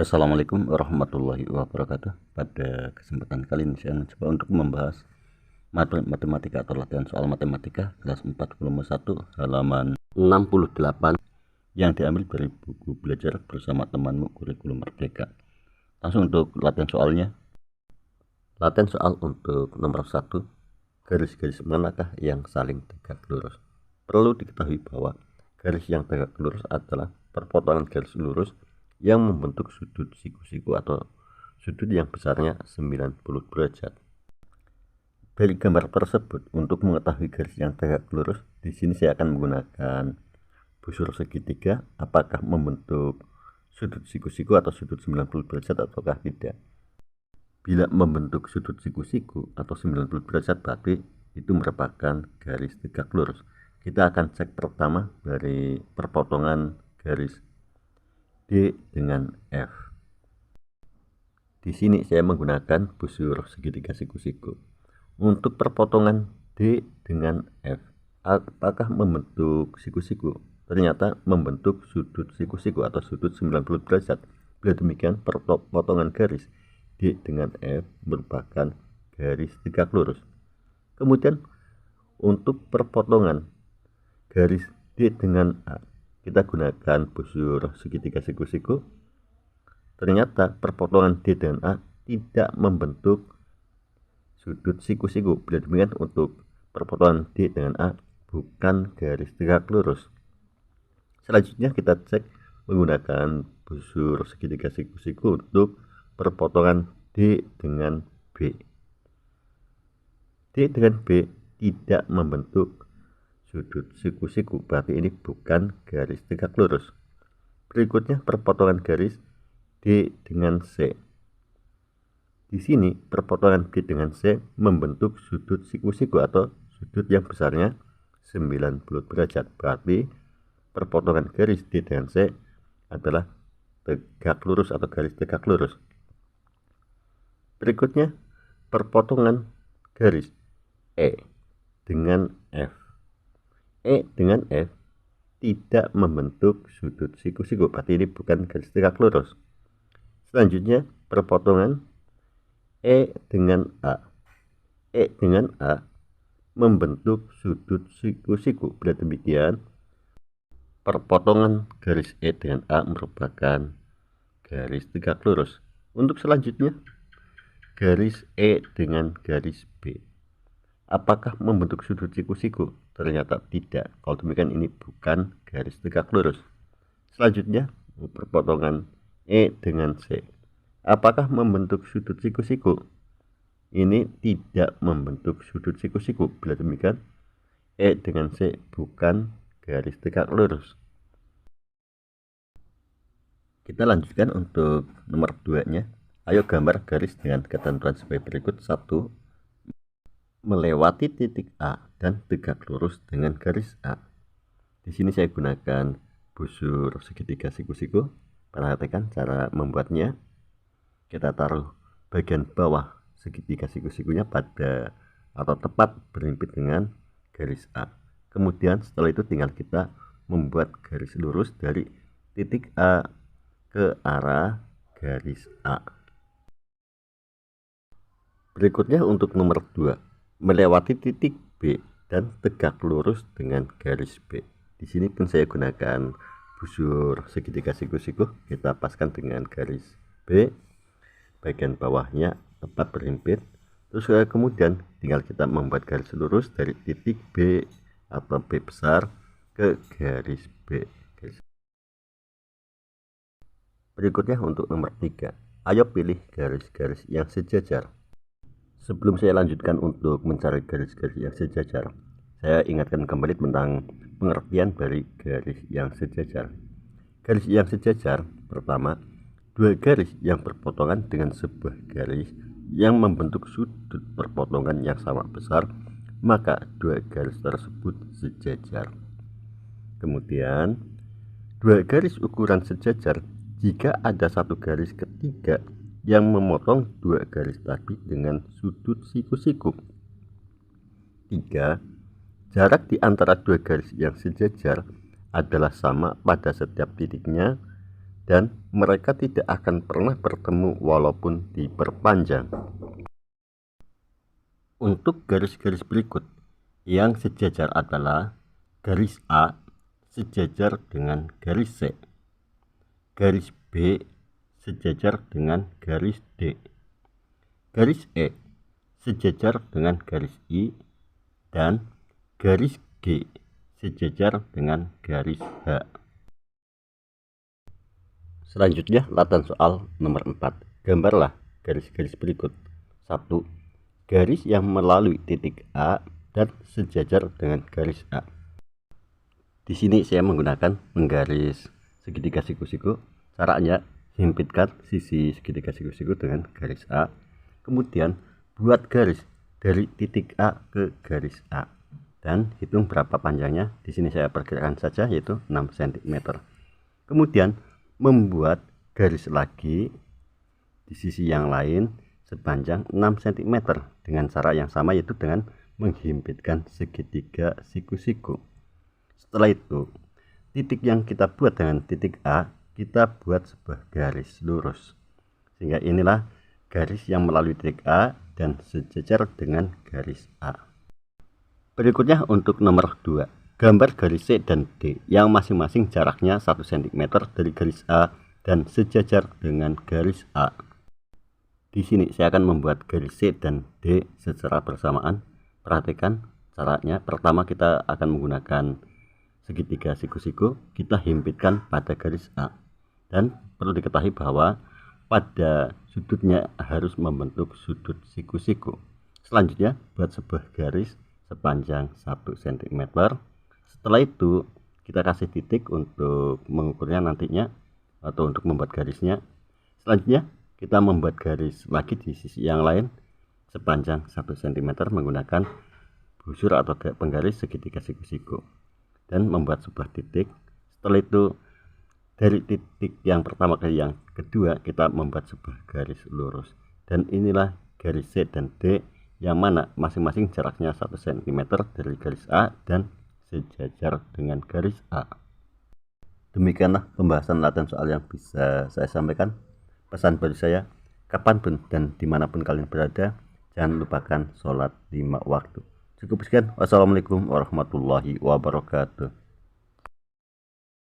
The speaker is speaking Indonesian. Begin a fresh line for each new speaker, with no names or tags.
Assalamualaikum warahmatullahi wabarakatuh. Pada kesempatan kali ini saya mencoba untuk membahas matematika atau latihan soal matematika kelas 41 halaman 68 yang diambil dari buku belajar bersama temanmu kurikulum merdeka. Langsung untuk latihan soalnya. Latihan soal untuk nomor 1, garis-garis manakah yang saling tegak lurus? Perlu diketahui bahwa garis yang tegak lurus adalah perpotongan garis lurus yang membentuk sudut siku-siku atau sudut yang besarnya 90 derajat. Dari gambar tersebut, untuk mengetahui garis yang tegak lurus, di sini saya akan menggunakan busur segitiga, apakah membentuk sudut siku-siku atau sudut 90 derajat ataukah tidak. Bila membentuk sudut siku-siku atau 90 derajat, berarti itu merupakan garis tegak lurus. Kita akan cek pertama dari perpotongan garis D dengan F. Di sini saya menggunakan busur segitiga siku-siku. Untuk perpotongan D dengan F, apakah membentuk siku-siku? Ternyata membentuk sudut siku-siku atau sudut 90 derajat. Bila demikian, perpotongan garis D dengan F merupakan garis tegak lurus. Kemudian untuk perpotongan garis D dengan A, kita gunakan busur segitiga siku-siku. Ternyata perpotongan D dengan A tidak membentuk sudut siku-siku. Bila demikian, untuk perpotongan D dengan A bukan garis tegak lurus. Selanjutnya kita cek menggunakan busur segitiga siku-siku untuk perpotongan D dengan B. D dengan B tidak membentuk sudut siku-siku, berarti ini bukan garis tegak lurus. Berikutnya perpotongan garis D dengan C. Di sini perpotongan D dengan C membentuk sudut siku-siku atau sudut yang besarnya 90 derajat. Berarti perpotongan garis D dengan C adalah tegak lurus atau garis tegak lurus. Berikutnya perpotongan garis E dengan F. E dengan F tidak membentuk sudut siku-siku, berarti ini bukan garis tegak lurus. Selanjutnya perpotongan E dengan A. E dengan A membentuk sudut siku-siku. Bila demikian, perpotongan garis E dengan A merupakan garis tegak lurus. Untuk selanjutnya, garis E dengan garis B, apakah membentuk sudut siku-siku? Ternyata tidak. Kalau demikian, ini bukan garis tegak lurus. Selanjutnya perpotongan E dengan C, apakah membentuk sudut siku-siku? Ini tidak membentuk sudut siku-siku. Bila demikian, E dengan C bukan garis tegak lurus. Kita lanjutkan untuk nomor 2-nya. Ayo gambar garis dengan ketentuan sebagai berikut. 1. Melewati titik A dan tegak lurus dengan garis A. Di sini saya gunakan busur segitiga siku-siku. Perhatikan cara membuatnya. Kita taruh bagian bawah segitiga siku-sikunya pada atau tepat berhimpit dengan garis A. Kemudian setelah itu tinggal kita membuat garis lurus dari titik A ke arah garis A. Berikutnya untuk nomor 2, melewati titik B dan tegak lurus dengan garis B. Di sini pun saya gunakan busur segitiga siku-siku. Kita paskan dengan garis B, bagian bawahnya tepat berhimpit. Terus kemudian tinggal kita membuat garis lurus dari titik B atau B besar ke garis B. Berikutnya untuk nomor 3, ayo pilih garis-garis yang sejajar. Sebelum saya lanjutkan untuk mencari garis-garis yang sejajar, saya ingatkan kembali tentang pengertian dari garis yang sejajar. Garis yang sejajar, pertama, dua garis yang berpotongan dengan sebuah garis yang membentuk sudut perpotongan yang sama besar, maka dua garis tersebut sejajar. Kemudian, dua garis ukuran sejajar jika ada satu garis ketiga yang memotong dua garis tadi dengan sudut siku-siku. 3. Jarak di antara dua garis yang sejajar adalah sama pada setiap titiknya dan mereka tidak akan pernah bertemu walaupun diperpanjang. Untuk garis-garis berikut yang sejajar adalah garis A sejajar dengan garis C, garis B sejajar dengan garis D, garis E sejajar dengan garis I, dan garis G sejajar dengan garis H. Selanjutnya latihan soal nomor 4. Gambarlah garis-garis berikut. 1. Garis yang melalui titik A dan sejajar dengan garis A. Di sini saya menggunakan menggaris segitiga siku-siku. Caranya himpitkan sisi segitiga siku-siku dengan garis A. Kemudian buat garis dari titik A ke garis A dan hitung berapa panjangnya. Di sini saya perkirakan saja, yaitu 6 cm. Kemudian membuat garis lagi di sisi yang lain sepanjang 6 cm dengan cara yang sama, yaitu dengan menghimpitkan segitiga siku-siku. Setelah itu, titik yang kita buat dengan titik A, kita buat sebuah garis lurus, sehingga inilah garis yang melalui titik A dan sejajar dengan garis A. Berikutnya untuk nomor 2, gambar garis C dan D yang masing-masing jaraknya 1 cm dari garis A dan sejajar dengan garis A. Di sini saya akan membuat garis C dan D secara bersamaan. Perhatikan caranya. Pertama kita akan menggunakan segitiga siku-siku, kita himpitkan pada garis A. Dan perlu diketahui bahwa pada sudutnya harus membentuk sudut siku-siku. Selanjutnya buat sebuah garis sepanjang 1 cm. Setelah itu kita kasih titik untuk mengukurnya nantinya atau untuk membuat garisnya. Selanjutnya kita membuat garis lagi di sisi yang lain sepanjang 1 cm menggunakan busur atau penggaris segitiga siku-siku dan membuat sebuah titik. Setelah itu dari titik yang pertama ke yang kedua kita membuat sebuah garis lurus, dan inilah garis C dan D yang mana masing-masing jaraknya 1 cm dari garis A dan sejajar dengan garis A. Demikianlah pembahasan latihan soal yang bisa saya sampaikan. Pesan bagi saya, kapanpun dan dimanapun kalian berada, jangan lupakan sholat 5 waktu. Cukup sekian. Wassalamualaikum warahmatullahi wabarakatuh.